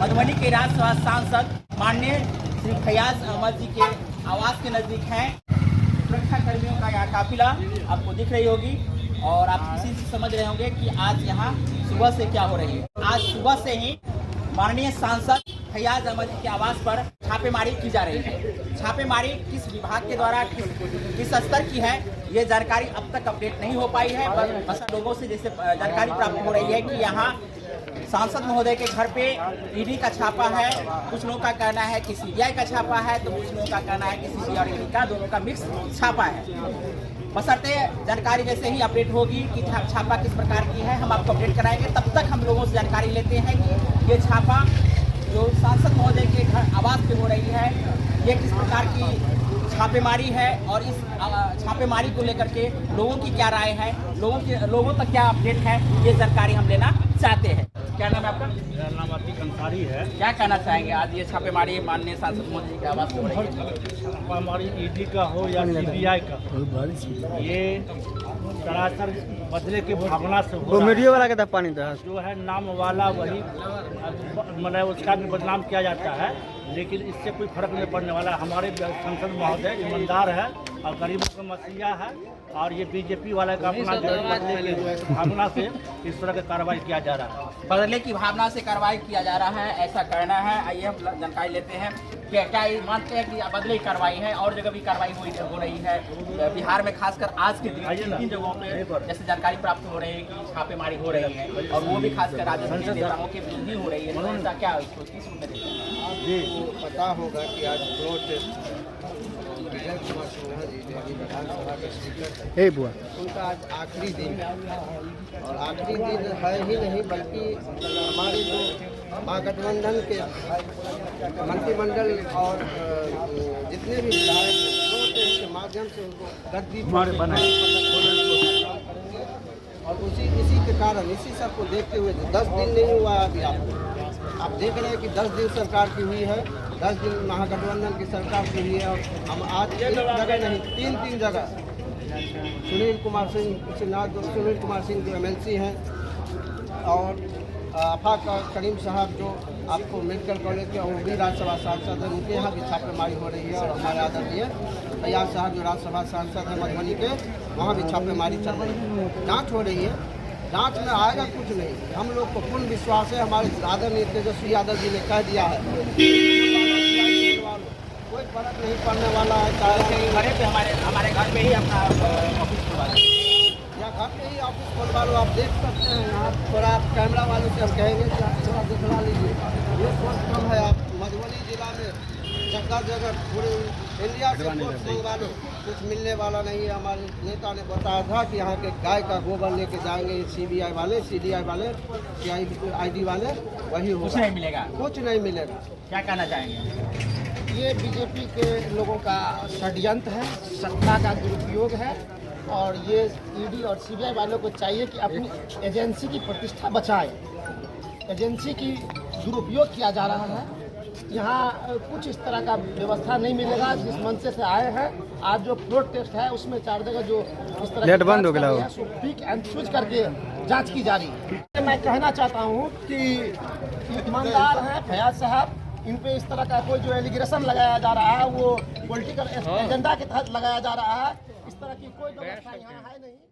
मधुबनी के राज्यसभा सांसद माननीय श्री फैयाज अहमद जी के आवास के नजदीक हैं। सुरक्षा कर्मियों का यहाँ काफिला आपको दिख रही होगी और आप इसी से समझ रहे होंगे कि आज यहाँ सुबह से क्या हो रही है। आज सुबह से ही माननीय सांसद फैयाज अहमद जी के आवास पर छापेमारी की जा रही है। छापेमारी किस विभाग के द्वारा किस स्तर की है ये जानकारी अब तक अपडेट नहीं हो पाई है, बस लोगों से जैसे जानकारी प्राप्त हो रही है कि यहाँ सांसद महोदय के घर पे ईडी का छापा है। कुछ लोगों का कहना है कि सीबीआई का छापा है, तो कुछ लोगों का कहना है कि सीबीआई और ईडी का दोनों का मिक्स छापा है। बशर्ते जानकारी जैसे ही अपडेट होगी कि छापा किस प्रकार की है हम आपको अपडेट कराएंगे। तब तक हम लोगों से जानकारी लेते हैं कि ये छापा जो सांसद महोदय के घर आवास पे हो रही है ये किस प्रकार की छापेमारी है और इस छापेमारी को लेकर के लोगों की क्या राय है, लोगों तक क्या अपडेट है, ये जानकारी हम लेना चाहते हैं। क्या नाम है आपका? मेरा नाम अतीक अंसारी है। क्या कहना चाहेंगे आज ये छापेमारी माननीय सांसद महोदय के आवास पे हो रही है? छापामारी ईडी का हो या सीबीआई का, ये दरअसल बदले की भावना से हो मीडिया वाला का पानी था जो है नाम वाला वही मतलब उसका भी बदनाम किया जाता है, लेकिन इससे कोई फर्क नहीं पड़ने वाला। हमारे संसद महोदय ईमानदार है और गरीबों का मसीहा है और ये बीजेपी वाला का अपना बदले की भावना से इस तरह की कार्रवाई किया जा रहा है। बदले की भावना से कार्रवाई किया जा रहा है ऐसा कहना है। आइए हम जानकारी लेते हैं कि क्या ये मानते हैं कि बदले की कार्रवाई है और जगह भी कार्रवाई हो रही है बिहार में, खासकर आज के दिन 3 जगहों पे जैसे जानकारी प्राप्त हो रही है कि छापेमारी हो रही है और वो भी खासकर राजनीतिक नेताओं के विरुद्ध ही हो रही है। तो ऐसा क्या इसको किस रूप में देखते हैं? जी पता होगा कि आज प्रोटेस्ट विजय कुमार सिन्हा जी जो अभी विधानसभा के स्पीकर हैं, उनका आज आखिरी दिन है और आखिरी दिन है ही नहीं बल्कि हमारे जो महागठबंधन के मंत्रिमंडल और जितने भी विधायक प्रोटेस्ट के माध्यम से उनको गद्दी और इसी के कारण इसी सब को देखते हुए 10 दिन नहीं हुआ अभी आप देख रहे हैं कि 10 दिन सरकार की हुई है, 10 दिन महागठबंधन की सरकार की हुई है और हम आज एक जगह नहीं 3 जगह सुनील कुमार सिंह जो MLC हैं और आफाक करीम साहब जो आपको मेडिकल कॉलेज के वो भी राज्यसभा सांसद हैं, उनके यहाँ भी छापेमारी हो रही है और हमारे आदरणीय फैयाज साहब जो राज्यसभा सांसद हैं मधुबनी के, वहाँ भी छापेमारी चल रही है, जाँच हो रही है। जांच में आएगा कुछ नहीं। हम लोग को पूर्ण विश्वास है, हमारे आदरणीय तेजस्वी यादव जी ने कह दिया है कोई फर्क नहीं पड़ने वाला है। घर पे हमारे घर पे ही अपना ऑफिस खुलवा लो या घर पे ही ऑफिस खुलवा लो। आप देख सकते हैं यहाँ थोड़ा आप कैमरा वालों से हम कहेंगे कि आप थोड़ा दिखला लीजिए। ये पोस्ट कम है, आप मधुबनी जिला में जगह पूरे इंडिया से पोस्ट मंगवा लो, कुछ मिलने वाला नहीं है। हमारे नेता ने बताया था कि यहाँ के गाय का गोबर लेके जाएंगे CBI वाले, CDI वाले, ID वाले, वही कुछ नहीं मिलेगा, कुछ नहीं मिलेगा। क्या कहना चाहेंगे? ये बीजेपी के लोगों का षड्यंत्र है, सत्ता का दुरुपयोग है और ये ईडी और सीबीआई वालों को चाहिए कि अपनी एजेंसी की प्रतिष्ठा बचाए। एजेंसी की दुरुपयोग किया जा रहा है। यहाँ कुछ इस तरह का व्यवस्था नहीं मिलेगा। जिस मंच से आए हैं आज जो प्रोटेस्ट है उसमें 4 जगह जो इस तरह बंद हो गया सो पिक एंड चूज करके जांच की जा रही है। मैं कहना चाहता हूँ कि ईमानदार हैं फैयाज साहब, इन पे इस तरह का कोई जो एलिगेशन लगाया जा रहा है वो पॉलिटिकल एजेंडा के तहत लगाया जा रहा है। इस तरह की कोई व्यवस्था यहाँ है नहीं।